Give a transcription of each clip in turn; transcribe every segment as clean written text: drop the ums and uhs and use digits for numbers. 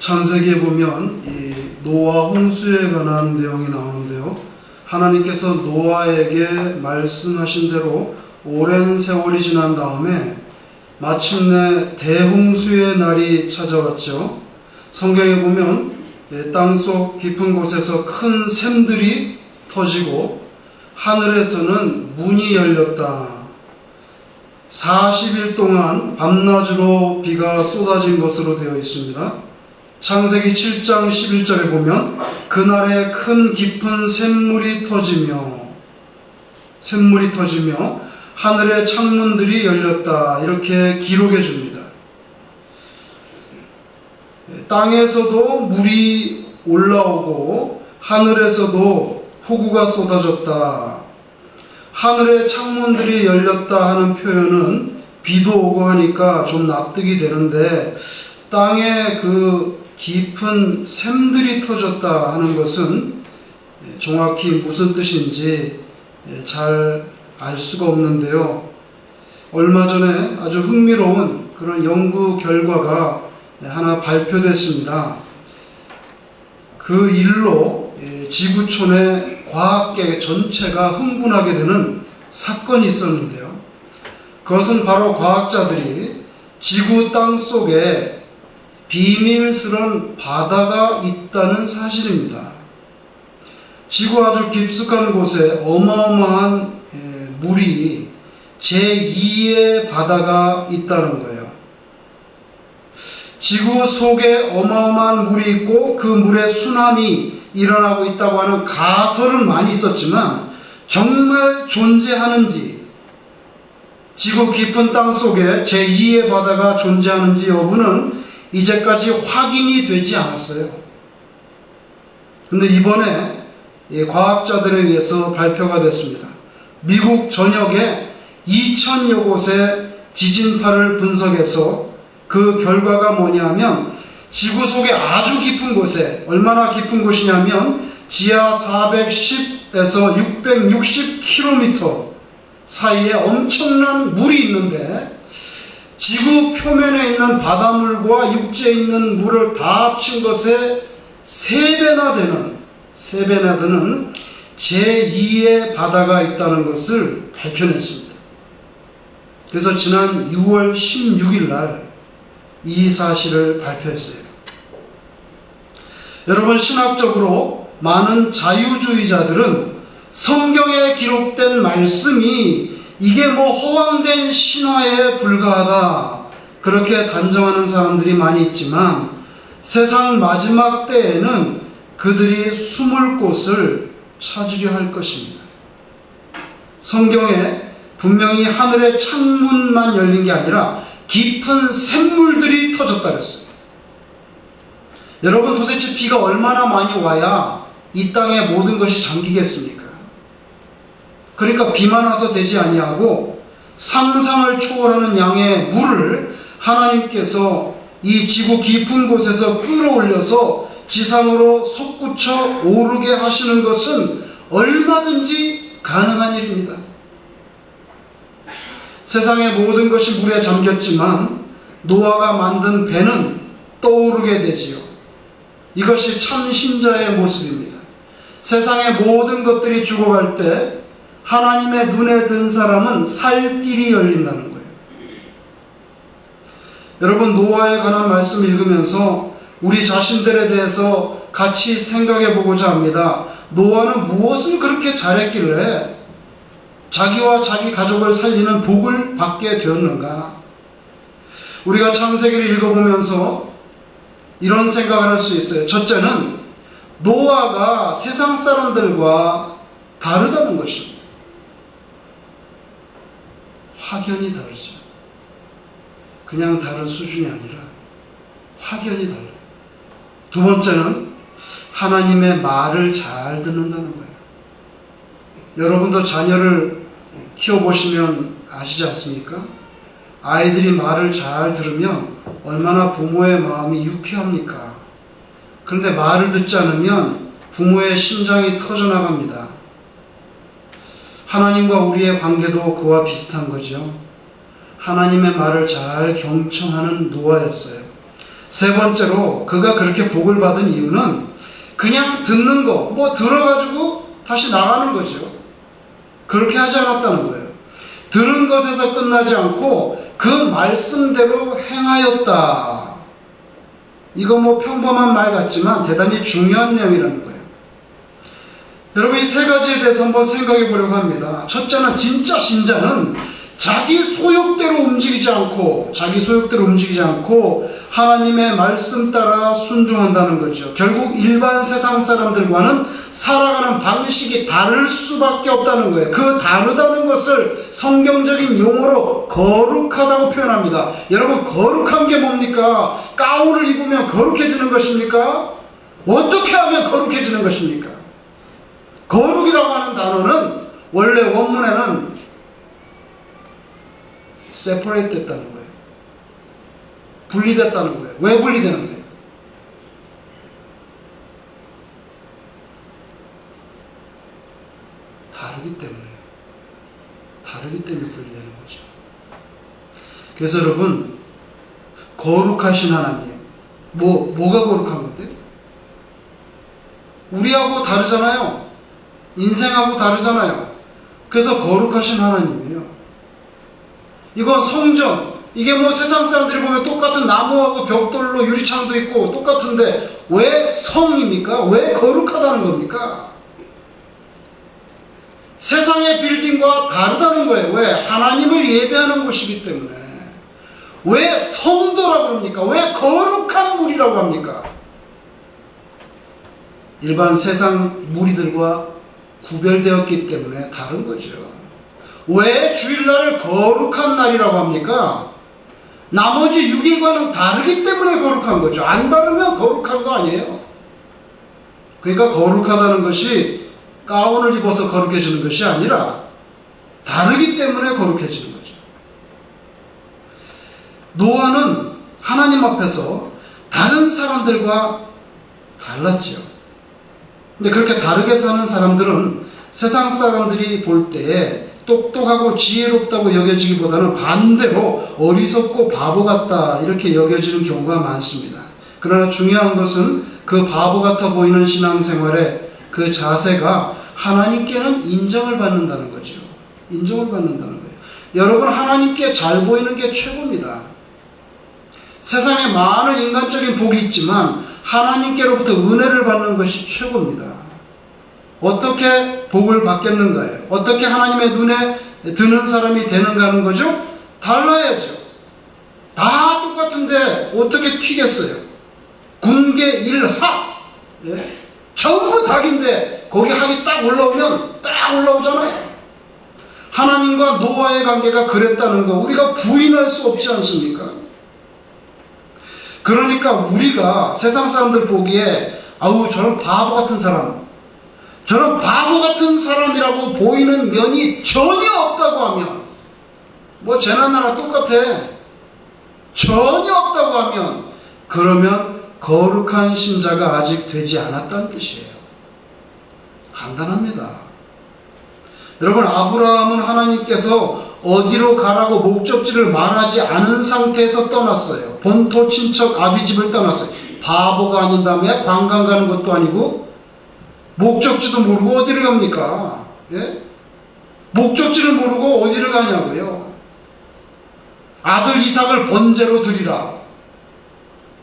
창세기에 보면 이 노아 홍수에 관한 내용이 나오는데요. 하나님께서 노아에게 말씀하신 대로 오랜 세월이 지난 다음에 마침내 대홍수의 날이 찾아왔죠. 성경에 보면 땅속 깊은 곳에서 큰 샘들이 터지고 하늘에서는 문이 열렸다. 40일 동안 밤낮으로 비가 쏟아진 것으로 되어 있습니다. 창세기 7장 11절에 보면 그날에 큰 깊은 샘물이 터지며 하늘의 창문들이 열렸다. 이렇게 기록해 줍니다. 땅에서도 물이 올라오고 하늘에서도 폭우가 쏟아졌다. 하늘의 창문들이 열렸다 하는 표현은 비도 오고 하니까 좀 납득이 되는데 땅에 그 깊은 샘들이 터졌다 하는 것은 정확히 무슨 뜻인지 잘 알 수가 없는데요. 얼마 전에 아주 흥미로운 그런 연구 결과가 하나 발표됐습니다. 그 일로 지구촌의 과학계 전체가 흥분하게 되는 사건이 있었는데요. 그것은 바로 과학자들이 지구 땅 속에 비밀스러운 바다가 있다는 사실입니다. 지구 아주 깊숙한 곳에 어마어마한 물이 제2의 바다가 있다는 거예요. 지구 속에 어마어마한 물이 있고 그 물에 수남이 일어나고 있다고 하는 가설은 많이 있었지만 정말 존재하는지, 지구 깊은 땅 속에 제2의 바다가 존재하는지 여부는 이제까지 확인이 되지 않았어요. 그런데 이번에 과학자들에 의해서 발표가 됐습니다. 미국 전역에 2000여 곳의 지진파를 분석해서 그 결과가 뭐냐면 지구 속에 아주 깊은 곳에, 얼마나 깊은 곳이냐면 지하 410에서 660km 사이에 엄청난 물이 있는데 지구 표면에 있는 바닷물과 육지에 있는 물을 다 합친 것에 3배나 되는 제2의 바다가 있다는 것을 밝혀냈습니다. 그래서 지난 6월 16일 날 이 사실을 발표했어요. 여러분, 신학적으로 많은 자유주의자들은 성경에 기록된 말씀이 이게 허황된 신화에 불과하다, 그렇게 단정하는 사람들이 많이 있지만 세상 마지막 때에는 그들이 숨을 곳을 찾으려 할 것입니다. 성경에 분명히 하늘의 창문만 열린 게 아니라 깊은 샘물들이 터졌다 그랬어요. 여러분, 도대체 비가 얼마나 많이 와야 이 땅의 모든 것이 잠기겠습니까? 그러니까 비만 와서 되지 아니하고 상상을 초월하는 양의 물을 하나님께서 이 지구 깊은 곳에서 끌어올려서 지상으로 솟구쳐 오르게 하시는 것은 얼마든지 가능한 일입니다. 세상의 모든 것이 물에 잠겼지만 노아가 만든 배는 떠오르게 되지요. 이것이 참 신자의 모습입니다. 세상의 모든 것들이 죽어갈 때 하나님의 눈에 든 사람은 살 길이 열린다는 거예요. 여러분, 노아에 관한 말씀 읽으면서 우리 자신들에 대해서 같이 생각해 보고자 합니다. 노아는 무엇을 그렇게 잘했길래 자기와 자기 가족을 살리는 복을 받게 되었는가? 우리가 창세기를 읽어보면서 이런 생각을 할 수 있어요. 첫째는 노아가 세상 사람들과 다르다는 것입니다. 확연히 다르죠. 그냥 다른 수준이 아니라 확연히 달라요. 두 번째는 하나님의 말을 잘 듣는다는 거예요. 여러분도 자녀를 키워보시면 아시지 않습니까? 아이들이 말을 잘 들으면 얼마나 부모의 마음이 유쾌합니까? 그런데 말을 듣지 않으면 부모의 심장이 터져나갑니다. 하나님과 우리의 관계도 그와 비슷한 거죠. 하나님의 말을 잘 경청하는 노아였어요. 세 번째로 그가 그렇게 복을 받은 이유는 그냥 듣는 거, 뭐 들어가지고 다시 나가는 거죠. 그렇게 하지 않았다는 거예요. 들은 것에서 끝나지 않고 그 말씀대로 행하였다. 이거 뭐 평범한 말 같지만 대단히 중요한 내용이라는 거예요. 여러분, 이 세 가지에 대해서 한번 생각해 보려고 합니다. 첫째는 진짜 신자는 자기 소욕대로 움직이지 않고 하나님의 말씀 따라 순종한다는 거죠. 결국 일반 세상 사람들과는 살아가는 방식이 다를 수밖에 없다는 거예요. 그 다르다는 것을 성경적인 용어로 거룩하다고 표현합니다. 여러분, 거룩한 게 뭡니까? 가운을 입으면 거룩해지는 것입니까? 어떻게 하면 거룩해지는 것입니까? 거룩이라고 하는 단어는 원래 원문에는 separate 됐다는 거예요. 분리됐다는 거예요. 왜 분리되는데? 다르기 때문에 분리되는 거죠. 그래서 여러분, 거룩하신 하나님, 뭐가 거룩한 건데? 우리하고 다르잖아요. 인생하고 다르잖아요. 그래서 거룩하신 하나님이에요. 이건 성전, 이게 뭐 세상 사람들이 보면 똑같은 나무하고 벽돌로 유리창도 있고 똑같은데 왜 성입니까? 왜 거룩하다는 겁니까? 세상의 빌딩과 다르다는 거예요. 왜? 하나님을 예배하는 곳이기 때문에. 왜 성도라고 합니까? 왜 거룩한 물이라고 합니까? 일반 세상 무리들과 구별되었기 때문에 다른 거죠. 왜 주일날을 거룩한 날이라고 합니까? 나머지 6일과는 다르기 때문에 거룩한 거죠. 안 다르면 거룩한 거 아니에요. 그러니까 거룩하다는 것이 가운을 입어서 거룩해지는 것이 아니라 다르기 때문에 거룩해지는 거죠. 노아는 하나님 앞에서 다른 사람들과 달랐지요. 근데 그렇게 다르게 사는 사람들은 세상 사람들이 볼 때에 똑똑하고 지혜롭다고 여겨지기보다는 반대로 어리석고 바보 같다 이렇게 여겨지는 경우가 많습니다. 그러나 중요한 것은 그 바보 같아 보이는 신앙생활의 그 자세가 하나님께는 인정을 받는다는 거죠. 인정을 받는다는 거예요. 여러분, 하나님께 잘 보이는 게 최고입니다. 세상에 많은 인간적인 복이 있지만 하나님께로부터 은혜를 받는 것이 최고입니다. 어떻게 복을 받겠는가요? 어떻게 하나님의 눈에 드는 사람이 되는가 하는 거죠? 달라야죠. 다 똑같은데 어떻게 튀겠어요? 군계 일학, 예? 전부 닭인데 거기 학이 딱 올라오면 딱 올라오잖아요. 하나님과 노아의 관계가 그랬다는 거 우리가 부인할 수 없지 않습니까? 그러니까 우리가 세상 사람들 보기에 아우 저런 바보 같은 사람, 저런 바보 같은 사람이라고 보이는 면이 전혀 없다고 하면, 뭐 쟤나 나나 똑같아, 전혀 없다고 하면, 그러면 거룩한 신자가 아직 되지 않았다는 뜻이에요. 간단합니다. 여러분, 아브라함은 하나님께서 어디로 가라고 목적지를 말하지 않은 상태에서 떠났어요. 본토 친척 아비집을 떠났어요. 바보가 아닌 다음에 관광 가는 것도 아니고 목적지도 모르고 어디를 갑니까? 예? 목적지를 모르고 어디를 가냐고요. 아들 이삭을 번제로 드리라.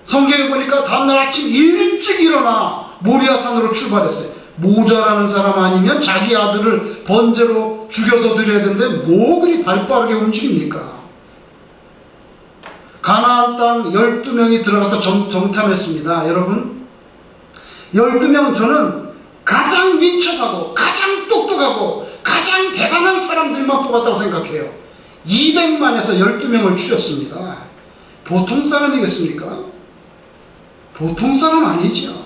성경에 보니까 다음날 아침 일찍 일어나 모리아산으로 출발했어요. 모자라는 사람 아니면 자기 아들을 번제로 죽여서 드려야 되는데 뭐 그리 발빠르게 움직입니까? 가나안 땅 12명이 들어가서 정탐했습니다. 여러분, 12명 저는 가장 민첩하고 가장 똑똑하고 가장 대단한 사람들만 뽑았다고 생각해요. 200만에서 12명을 추렸습니다. 보통 사람이겠습니까? 보통 사람 아니죠.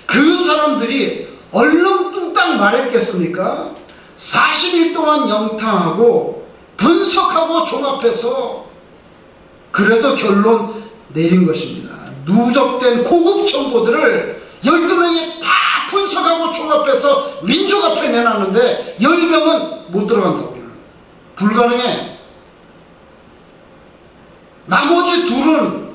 그 사람들이 얼렁뚱땅 말했겠습니까? 40일 동안 영탕하고 분석하고 종합해서 그래서 결론 내린 것입니다. 누적된 고급 정보들을 12명이 다 분석하고 종합해서 민족 앞에 내놨는데 10명은 못 들어간다고 그래요. 불가능해. 나머지 둘은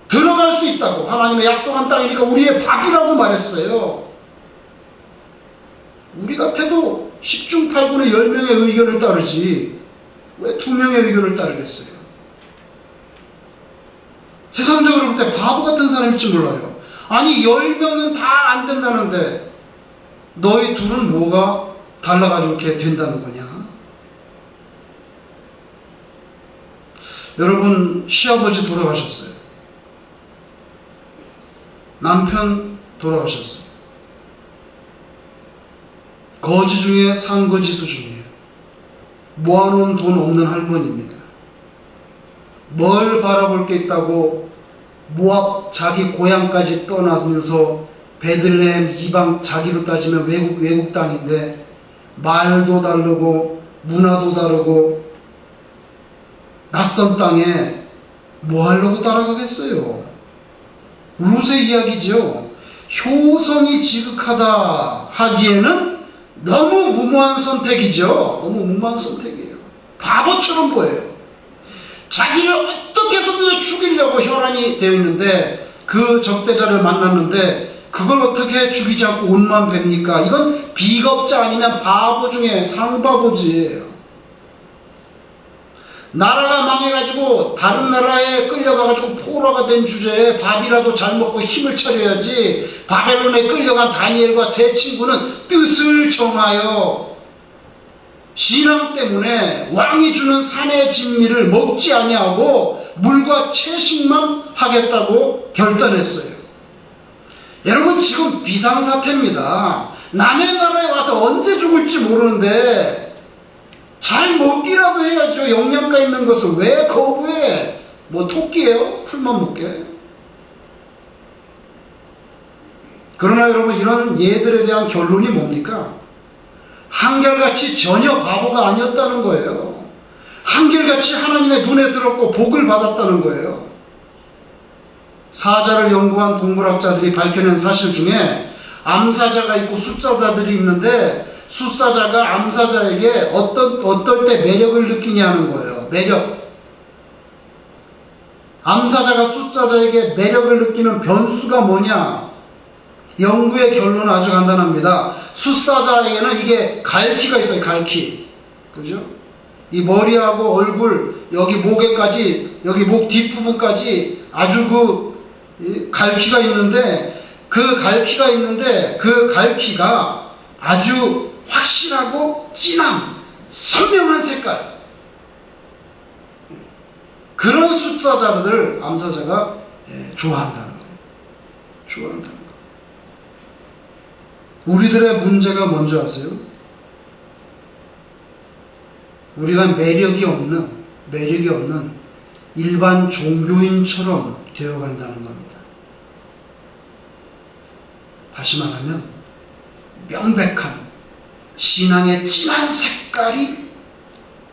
들어갈 들어갈 수 있다고. 하나님의 약속한 땅이니까 우리의 밥이라고 말했어요. 우리 같아도 10중 8구의 10명의 의견을 따르지 왜 2명의 의견을 따르겠어요? 세상적으로 볼 때 바보 같은 사람일지 몰라요. 아니 10명은 다 안 된다는데 너희 둘은 뭐가 달라가지고 이렇게 된다는 거냐? 여러분, 시아버지 돌아가셨어요. 남편 돌아가셨어요. 거지 중에 상거지 수준이에요. 모아놓은 돈 없는 할머니입니다. 뭘 바라볼 게 있다고 모압 자기 고향까지 떠나면서 베들레헴 이방, 자기로 따지면 외국 땅인데 말도 다르고 문화도 다르고 낯선 땅에 뭐 하려고 따라가겠어요? 룻의 이야기죠. 효성이 지극하다 하기에는 너무 무모한 선택이죠. 너무 무모한 선택이에요. 바보처럼 보여요. 자기를 어떻게 해서든 죽이려고 혈안이 되어 있는데 그 적대자를 만났는데 그걸 어떻게 죽이지 않고 옷만 뵙니까? 이건 비겁자 아니면 바보 중에 상바보지. 나라가 망해가지고 다른 나라에 끌려가가지고 포로가 된 주제에 밥이라도 잘 먹고 힘을 차려야지. 바벨론에 끌려간 다니엘과 세 친구는 뜻을 정하여 신앙 때문에 왕이 주는 산의 진미를 먹지 아니하고 물과 채식만 하겠다고 결단했어요. 여러분, 지금 비상사태입니다. 남의 나라에 와서 언제 죽을지 모르는데 잘 먹기라도 해야죠. 영양가 있는 것을 왜 거부해? 뭐 토끼예요? 풀만 먹게. 그러나 여러분, 이런 예들에 대한 결론이 뭡니까? 한결같이 전혀 바보가 아니었다는 거예요. 한결같이 하나님의 눈에 들었고 복을 받았다는 거예요. 사자를 연구한 동물학자들이 밝혀낸 사실 중에 암사자가 있고 숫사자들이 있는데 숫사자가 암사자에게 어떨 때 매력을 느끼냐는 거예요. 매력. 암사자가 숫사자에게 매력을 느끼는 변수가 뭐냐? 연구의 결론은 아주 간단합니다. 숫사자에게는 이게 갈퀴가 있어요. 갈퀴. 그죠? 이 머리하고 얼굴, 여기 목에까지, 여기 목 뒷부분까지 아주 갈퀴가 있는데 그 갈퀴가 아주 확실하고 진한 선명한 색깔. 그런 숫사자들을 암사자가 좋아한다는 거예요. 좋아한다는 거예요. 우리들의 문제가 뭔지 아세요? 우리가 매력이 없는 일반 종교인처럼 되어간다는 겁니다. 다시 말하면 명백한 신앙의 진한 색깔이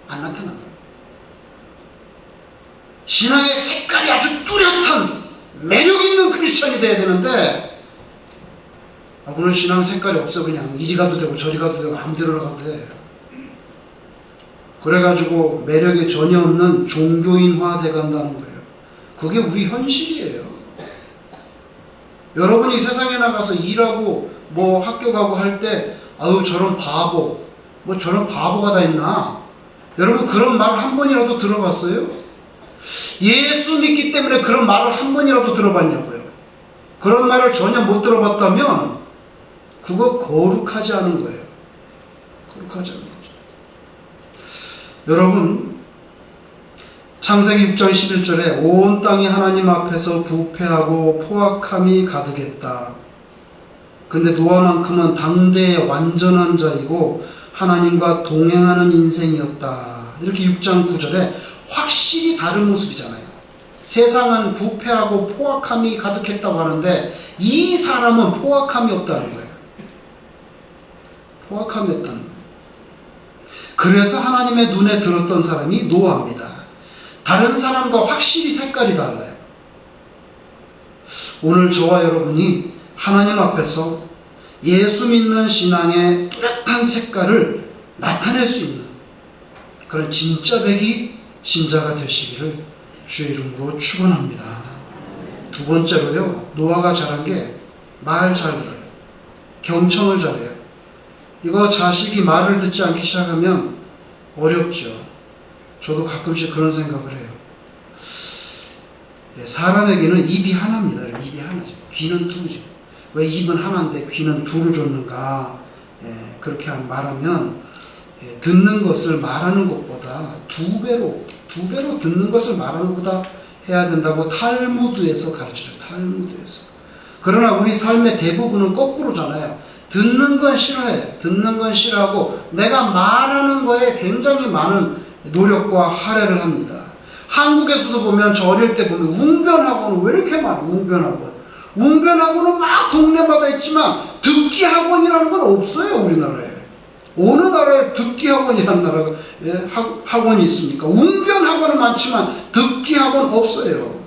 안 나타난다. 신앙의 색깔이 아주 뚜렷한 매력 있는 크리스천이 돼야 되는데 오늘 신앙 색깔이 없어. 그냥 이리 가도 되고 저리 가도 되고 아무 데로 가도 돼. 그래가지고 매력이 전혀 없는 종교인화 돼간다는 거예요. 그게 우리 현실이에요. 여러분이 세상에 나가서 일하고 뭐 학교 가고 할 때 아유 저런 바보, 뭐 저런 바보가 다 있나? 여러분 그런 말 한 번이라도 들어봤어요? 예수 믿기 때문에 그런 말을 한 번이라도 들어봤냐고요? 그런 말을 전혀 못 들어봤다면 그거 거룩하지 않은 거예요. 거룩하지 않은 거죠. 여러분, 창세기 6장 11절에 온 땅이 하나님 앞에서 부패하고 포악함이 가득했다. 근데 노아만큼은 당대의 완전한 자이고 하나님과 동행하는 인생이었다. 이렇게 6장 9절에 확실히 다른 모습이잖아요. 세상은 부패하고 포악함이 가득했다고 하는데 이 사람은 포악함이 없다는 거예요. 포악함이 없다는 거예요. 그래서 하나님의 눈에 들었던 사람이 노아입니다. 다른 사람과 확실히 색깔이 달라요. 오늘 저와 여러분이 하나님 앞에서 예수 믿는 신앙의 뚜렷한 색깔을 나타낼 수 있는 그런 진짜 백이 신자가 되시기를 주의 이름으로 축원합니다. 두 번째로요, 노아가 잘한 게 말 잘 들어요. 경청을 잘해요. 이거 자식이 말을 듣지 않기 시작하면 어렵죠. 저도 가끔씩 그런 생각을 해요. 사람에게는 입이 하나입니다. 입이 하나죠. 귀는 둘이죠. 왜 입은 하나인데 귀는 둘을 줬는가? 그렇게 말하면 듣는 것을 말하는 것보다 두 배로 듣는 것을 말하는 것보다 해야 된다고 탈무드에서 가르쳐줘요. 탈무드에서. 그러나 우리 삶의 대부분은 거꾸로잖아요. 듣는 건 싫어해. 듣는 건 싫어하고 내가 말하는 거에 굉장히 많은 노력과 할애를 합니다. 한국에서도 보면 저 어릴 때 보면 웅변학원은 왜 이렇게 많아? 웅변학원은 막 동네마다 있지만 듣기 학원이라는 건 없어요. 우리나라에. 어느 나라에 듣기 학원이라는 나라가 학원이 있습니까? 웅변 학원은 많지만 듣기 학원 없어요.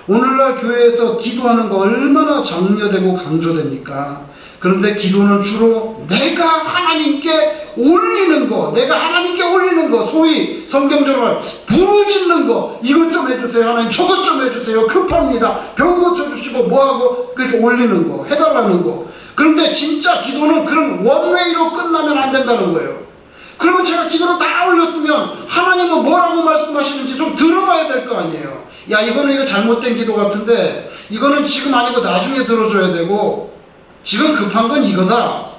오늘날 교회에서 기도하는 거 얼마나 장려되고 강조됩니까? 그런데 기도는 주로 내가 하나님께 올리는 거, 소위 성경적으로 말 부르짖는 거, 이것 좀 해주세요 하나님, 저것 좀 해주세요, 급합니다, 병 고쳐주시고 뭐하고 그렇게 올리는 거, 해달라는 거. 그런데 진짜 기도는 그런 원웨이로 끝나면 안 된다는 거예요. 그러면 제가 기도를 다 올렸으면 하나님은 뭐라고 말씀하시는지 좀 들어봐야 될 거 아니에요. 야, 이거 잘못된 기도 같은데 이거는 지금 아니고 나중에 들어줘야 되고, 지금 급한 건 이거다.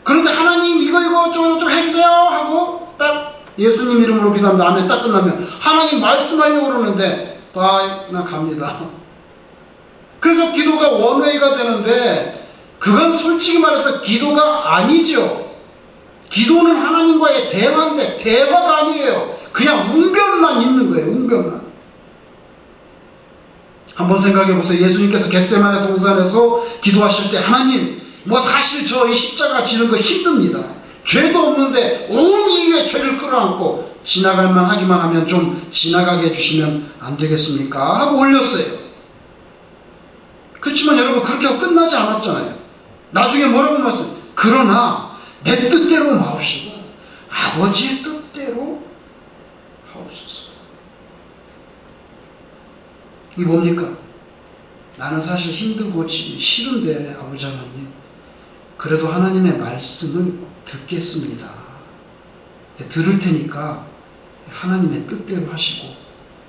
그런데 하나님 이거 좀 해주세요 하고 딱 예수님 이름으로 기도하면 다음에 딱 끝나면 하나님 말씀하려고 그러는데 나 갑니다. 그래서 기도가 원웨이가 되는데 그건 솔직히 말해서 기도가 아니죠. 기도는 하나님과의 대화인데 대화가 아니에요. 그냥 웅변만 있는 거예요. 웅변만. 한번 생각해 보세요. 예수님께서 겟세마네 동산에서 기도하실 때 하나님, 사실 저 이 십자가 지는 거 힘듭니다. 죄도 없는데 온 인류의 죄를 끌어안고 지나갈만 하기만 하면 좀 지나가게 해주시면 안 되겠습니까? 하고 올렸어요. 그렇지만 여러분, 그렇게 하고 끝나지 않았잖아요. 나중에 뭐라고 말씀? 그러나 내 뜻대로 마옵시고 아버지의 뜻대로 하옵소서. 이게 뭡니까? 나는 사실 힘들고 싫은데 아버지 하나님, 그래도 하나님의 말씀을 듣겠습니다. 들을 테니까 하나님의 뜻대로 하시고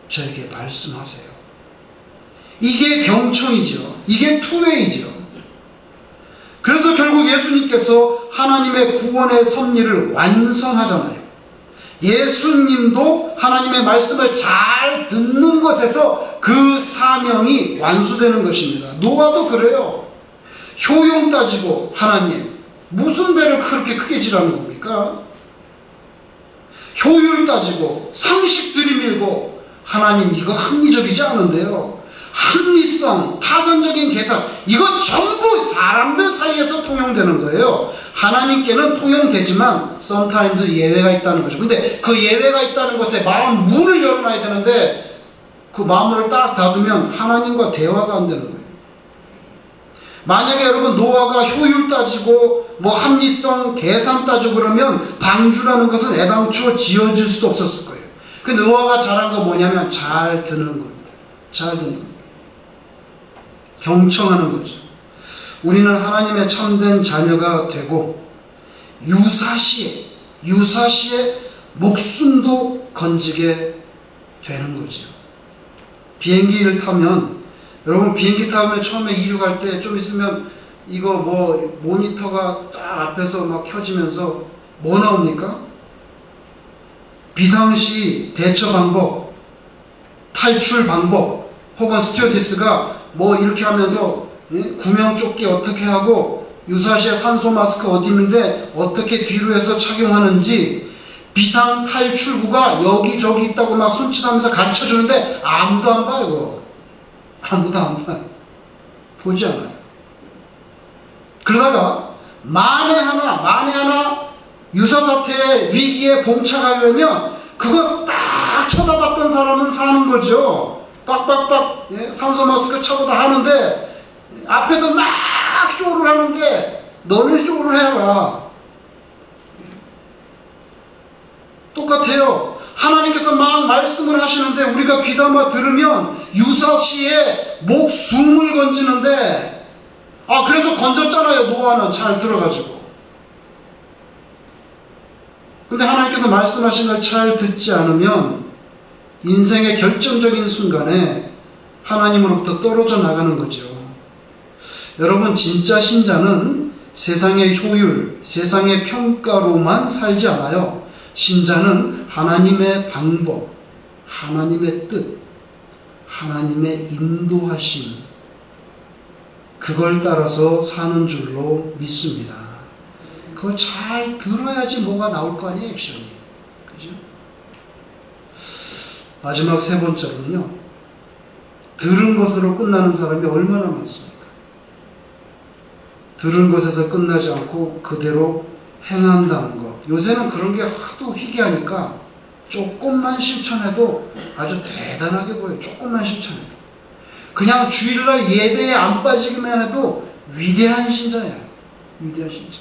저에게 말씀하세요. 이게 경청이죠. 이게 투웨이죠. 그래서 결국 예수님께서 하나님의 구원의 섭리를 완성하잖아요. 예수님도 하나님의 말씀을 잘 듣는 것에서 그 사명이 완수되는 것입니다. 노아도 그래요. 효용 따지고 하나님, 무슨 배를 그렇게 크게 지라는 겁니까? 효율 따지고 상식 들이밀고 하나님, 이거 합리적이지 않은데요. 합리성, 타산적인 계산, 이거 전부 사람들 사이에서 통용되는 거예요. 하나님께는 통용되지만 sometimes 예외가 있다는 거죠. 근데 그 예외가 있다는 것에 마음 문을 열어놔야 되는데 그 마음을 딱 닫으면 하나님과 대화가 안 되는 거예요. 만약에 여러분 노아가 효율 따지고 합리성, 계산 따지고 그러면 방주라는 것은 애당초 지어질 수도 없었을 거예요. 그 노아가 잘한 거 뭐냐면 잘 듣는 겁니다. 잘 듣는 겁니다. 경청하는 거죠. 우리는 하나님의 참된 자녀가 되고 유사시에 목숨도 건지게 되는 거죠. 비행기를 타면, 여러분 비행기 타면 처음에 이륙할 때 좀 있으면 이거 모니터가 딱 앞에서 막 켜지면서 뭐 나옵니까? 비상시 대처 방법, 탈출 방법, 혹은 스튜어디스가 이렇게 하면서 구명조끼 어떻게 하고 유사시에 산소 마스크 어디 있는데 어떻게 뒤로 해서 착용하는지, 비상 탈출구가 여기저기 있다고 막 손짓하면서 가르쳐주는데 아무도 안 봐요. 이거 아무도 안 봐요. 보지 않아요. 그러다가 만에 하나 유사사태의 위기에 봉착하려면 그거 딱 쳐다봤던 사람은 사는 거죠. 빡빡빡 산소 마스크 차고 다 하는데 앞에서 막 쇼를 하는데 너는 쇼를 해라. 똑같아요. 하나님께서 막 말씀을 하시는데 우리가 귀담아 들으면 유사시에 목숨을 건지는데, 그래서 건졌잖아요. 노아는 잘 들어가지고. 근데 하나님께서 말씀하신 걸 잘 듣지 않으면 인생의 결정적인 순간에 하나님으로부터 떨어져 나가는 거죠. 여러분, 진짜 신자는 세상의 효율, 세상의 평가로만 살지 않아요. 신자는 하나님의 방법, 하나님의 뜻, 하나님의 인도하심, 그걸 따라서 사는 줄로 믿습니다. 그걸 잘 들어야지 뭐가 나올 거 아니에요, 액션이. 그죠? 마지막 세 번째로는요, 들은 것으로 끝나는 사람이 얼마나 많습니까? 들은 것에서 끝나지 않고 그대로 행한다는 것. 요새는 그런 게 하도 희귀하니까 조금만 실천해도 아주 대단하게 보여요. 조금만 실천해도. 그냥 주일날 예배에 안 빠지기만 해도 위대한 신자예요. 위대한 신자.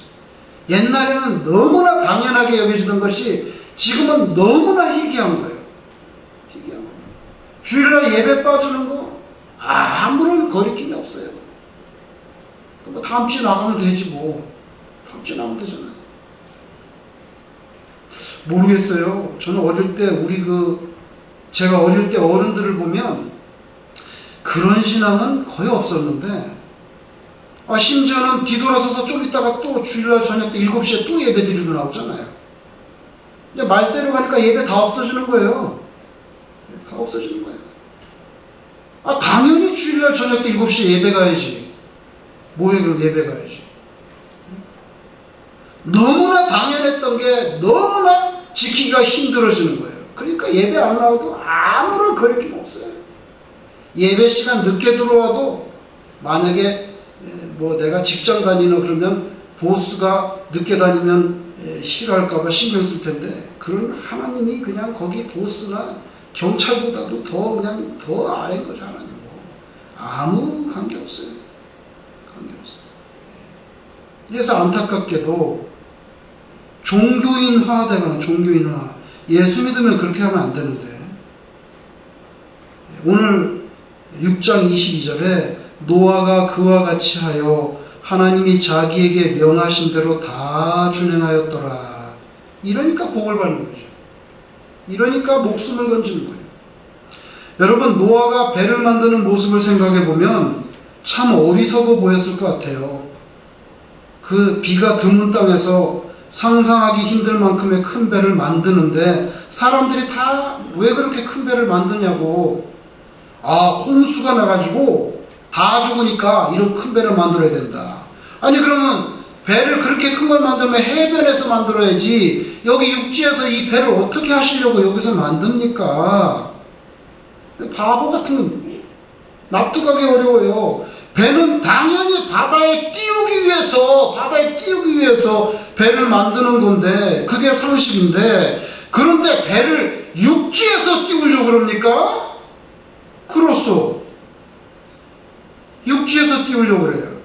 옛날에는 너무나 당연하게 여겨지던 것이 지금은 너무나 희귀한 거예요. 희귀한 거예요. 주일날 예배 빠지는 거 아무런 거리낌이 없어요. 뭐 다음 주에 나가면 되지 뭐. 다음 주에 나가면 되잖아요. 모르겠어요. 저는 어릴 때 제가 어릴 때 어른들을 보면 그런 신앙은 거의 없었는데, 심지어는 뒤돌아서서 좀 있다가 또 주일날 저녁 때 7시에 또 예배 드리러 나오잖아요. 이제 말세로 가니까 예배 다 없어지는 거예요. 다 없어지는 거예요. 당연히 주일날 저녁 때 7시에 예배 가야지. 뭐해 그럼 예배 가야지. 너무나 당연했던 게 너무나 지키기가 힘들어지는 거예요. 그러니까 예배 안 나와도 아무런 거리낌 없어요. 예배 시간 늦게 들어와도 만약에 내가 직장 다니나 그러면 보스가 늦게 다니면 싫어할까봐 신경 쓸 텐데, 그런 하나님이 그냥 거기 보스나 경찰보다도 더 아래인 거죠. 하나님 아무 관계 없어요. 관계 없어요. 그래서 안타깝게도 종교인화되면 종교인화. 예수 믿으면 그렇게 하면 안 되는데, 오늘 6장 22절에 노아가 그와 같이 하여 하나님이 자기에게 명하신 대로 다 준행하였더라. 이러니까 복을 받는 거죠. 이러니까 목숨을 건지는 거예요. 여러분, 노아가 배를 만드는 모습을 생각해 보면 참 어리석어 보였을 것 같아요. 그 비가 드문 땅에서 상상하기 힘들 만큼의 큰 배를 만드는데 사람들이 다 왜 그렇게 큰 배를 만드냐고, 홍수가 나가지고 다 죽으니까 이런 큰 배를 만들어야 된다. 아니 그러면 배를 그렇게 큰 걸 만들면 해변에서 만들어야지, 여기 육지에서 이 배를 어떻게 하시려고 여기서 만듭니까? 바보 같은 건 납득하기 어려워요. 배는 당연히 바다에 띄우기 위해서 배를 만드는 건데, 그게 상식인데, 그런데 배를 육지에서 띄우려고 그럽니까? 그렇소. 육지에서 띄우려고 그래요.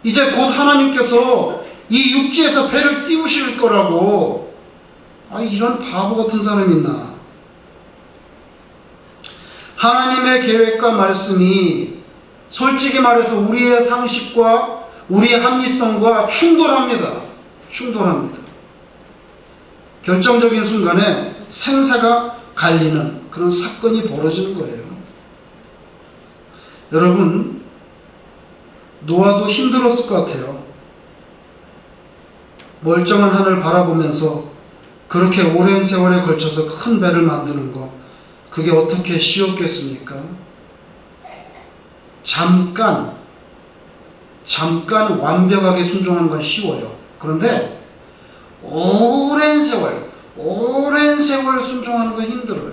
이제 곧 하나님께서 이 육지에서 배를 띄우실 거라고. 이런 바보 같은 사람이 있나? 하나님의 계획과 말씀이 솔직히 말해서 우리의 상식과 우리의 합리성과 충돌합니다. 결정적인 순간에 생사가 갈리는 그런 사건이 벌어지는 거예요. 여러분, 노아도 힘들었을 것 같아요. 멀쩡한 하늘 바라보면서 그렇게 오랜 세월에 걸쳐서 큰 배를 만드는 거, 그게 어떻게 쉬웠겠습니까? 잠깐 완벽하게 순종하는 건 쉬워요. 그런데 오랜 세월 순종하는 건 힘들어요.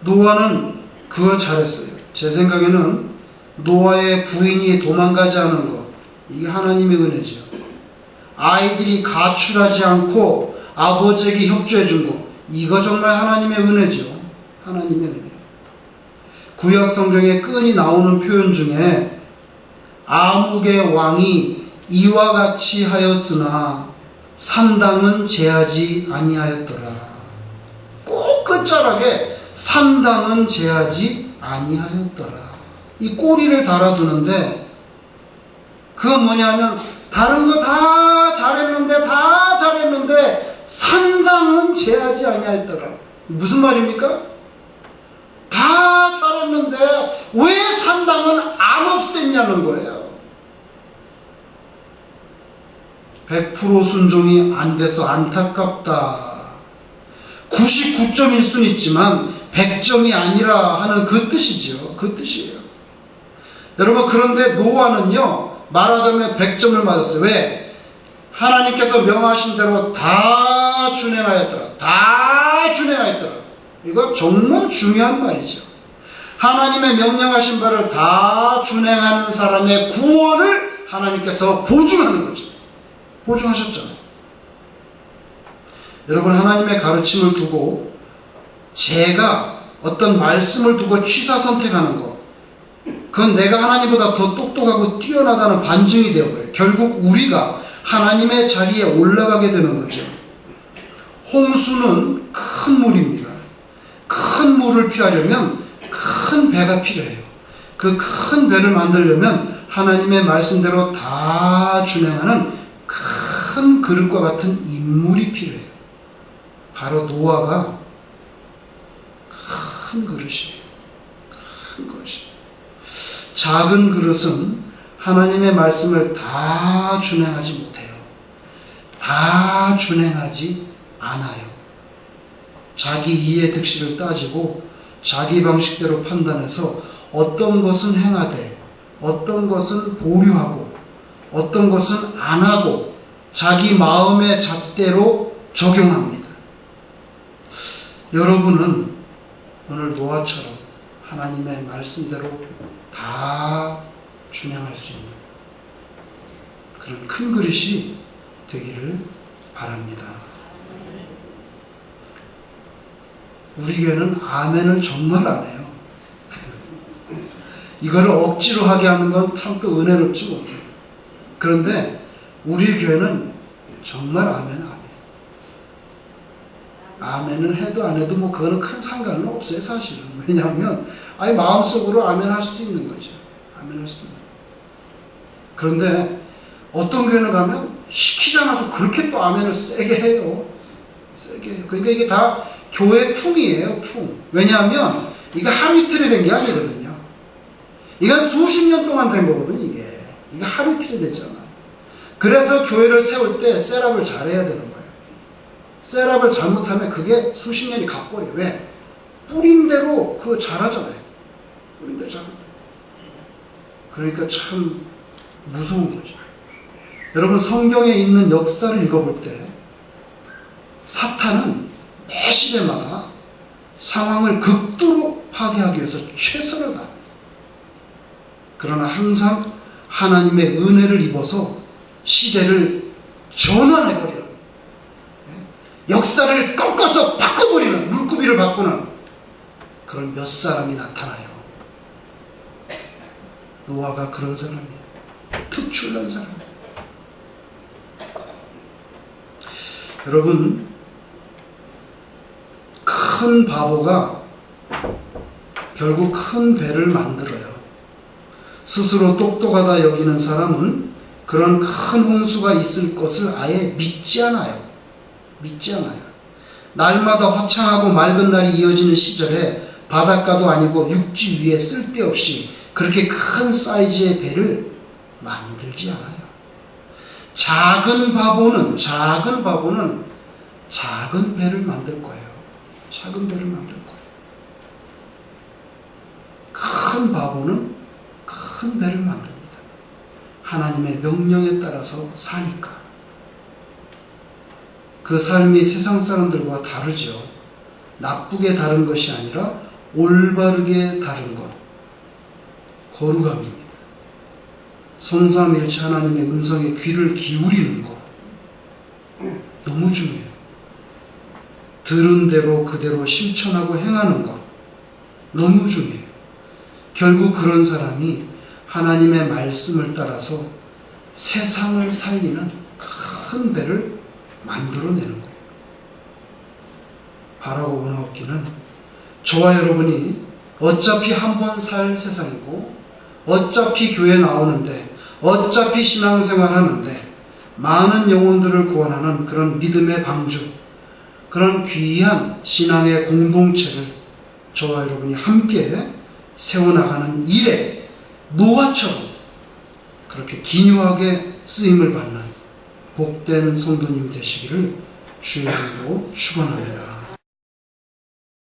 노아는 그걸 잘했어요. 제 생각에는 노아의 부인이 도망가지 않은 것, 이게 하나님의 은혜죠. 아이들이 가출하지 않고 아버지에게 협조해 준 것, 이거 정말 하나님의 은혜죠. 하나님의 은혜. 구약 성경에 끈이 나오는 표현 중에 아묵의 왕이 이와 같이 하였으나 산당은 제하지 아니하였더라. 꼭 끝자락에 산당은 제하지 아니하였더라. 이 꼬리를 달아두는데 그건 뭐냐면 다른 거 다 잘했는데 산당은 제하지 아니하였더라. 무슨 말입니까? 다 잘했는데 왜 산당은 안 없앴냐는 거예요. 100% 순종이 안 돼서 안타깝다. 99점일 수는 있지만 100점이 아니라 하는 그 뜻이죠. 그 뜻이에요. 여러분, 그런데 노아는요, 말하자면 100점을 맞았어요. 왜? 하나님께서 명하신 대로 다 준행하였더라. 다 준행하였더라. 이거 정말 중요한 말이죠. 하나님의 명령하신 바를 다 준행하는 사람의 구원을 하나님께서 보증하는 거죠. 보증하셨잖아요. 여러분, 하나님의 가르침을 두고 제가 어떤 말씀을 두고 취사 선택하는 거, 그건 내가 하나님보다 더 똑똑하고 뛰어나다는 반증이 되어버려요. 결국 우리가 하나님의 자리에 올라가게 되는 거죠. 홍수는 큰 물입니다. 큰 물을 피하려면 큰 배가 필요해요. 그 큰 배를 만들려면 하나님의 말씀대로 다 준행하는 큰 그릇과 같은 인물이 필요해요. 바로 노아가 큰 그릇이에요. 큰 것이에요. 작은 그릇은 하나님의 말씀을 다 준행하지 못해요. 다 준행하지 않아요. 자기 이해 득실을 따지고 자기 방식대로 판단해서 어떤 것은 행하되 어떤 것은 보류하고 어떤 것은 안 하고 자기 마음의 잣대로 적용합니다. 여러분은 오늘 노아처럼 하나님의 말씀대로 다 준행할 수 있는 그런 큰 그릇이 되기를 바랍니다. 우리 교회는 아멘을 정말 안 해요. 이거를 억지로 하게 하는 건 참 또 은혜롭지 못해요. 그런데 우리 교회는 정말 아멘 안 해요. 아멘을 해도 안 해도 뭐 그거는 큰 상관은 없어요, 사실은. 왜냐하면 아예 마음속으로 아멘 할 수도 있는 거죠. 아멘 할 수도 있는 거죠. 그런데 어떤 교회는 가면 시키지 않아도 그렇게 또 아멘을 세게 해요. 세게 해요. 그러니까 이게 다 교회 풍이에요, 풍. 왜냐하면 이게 하루 이틀이 된 게 아니거든요. 이건 수십 년 동안 된 거거든요, 이게. 이게 하루 이틀이 되잖아요. 그래서 교회를 세울 때 셋업을 잘해야 되는 거예요. 셋업을 잘못하면 그게 수십 년이 가버려요. 왜? 뿌린 대로 그거 잘하잖아요. 뿌린 대로 잘하잖아요. 그러니까 참 무서운 거죠. 여러분, 성경에 있는 역사를 읽어볼 때 사탄은 매 시대마다 상황을 극도로 파괴하기 위해서 최선을 다합니다. 그러나 항상 하나님의 은혜를 입어서 시대를 전환해버리는, 역사를 꺾어서 바꿔버리는, 물구비를 바꾸는 그런 몇 사람이 나타나요. 노아가 그런 사람이에요. 특출난 사람이에요. 여러분, 큰 바보가 결국 큰 배를 만들어요. 스스로 똑똑하다 여기는 사람은 그런 큰 홍수가 있을 것을 아예 믿지 않아요. 믿지 않아요. 날마다 화창하고 맑은 날이 이어지는 시절에 바닷가도 아니고 육지 위에 쓸데없이 그렇게 큰 사이즈의 배를 만들지 않아요. 작은 바보는 작은 배를 만들 거예요. 작은 배를 만들 거예요. 큰 바보는 큰 배를 만듭니다. 하나님의 명령에 따라서 사니까. 그 삶이 세상 사람들과 다르죠. 나쁘게 다른 것이 아니라 올바르게 다른 것. 거룩함입니다. 성삼일체 하나님의 음성에 귀를 기울이는 것. 너무 중요해요. 들은 대로 그대로 실천하고 행하는 것. 너무 중요해요. 결국 그런 사람이 하나님의 말씀을 따라서 세상을 살리는 큰 배를 만들어내는 거예요. 바라고 원하옵기는 저와 여러분이 어차피 한 번 살 세상이고 어차피 교회 나오는데 어차피 신앙생활 하는데 많은 영혼들을 구원하는 그런 믿음의 방주, 그런 귀한 신앙의 공동체를 저와 여러분이 함께 세워나가는 일에 노아처럼 그렇게 기묘하게 쓰임을 받는 복된 성도님이 되시기를 주의 이름으로 축원합니다.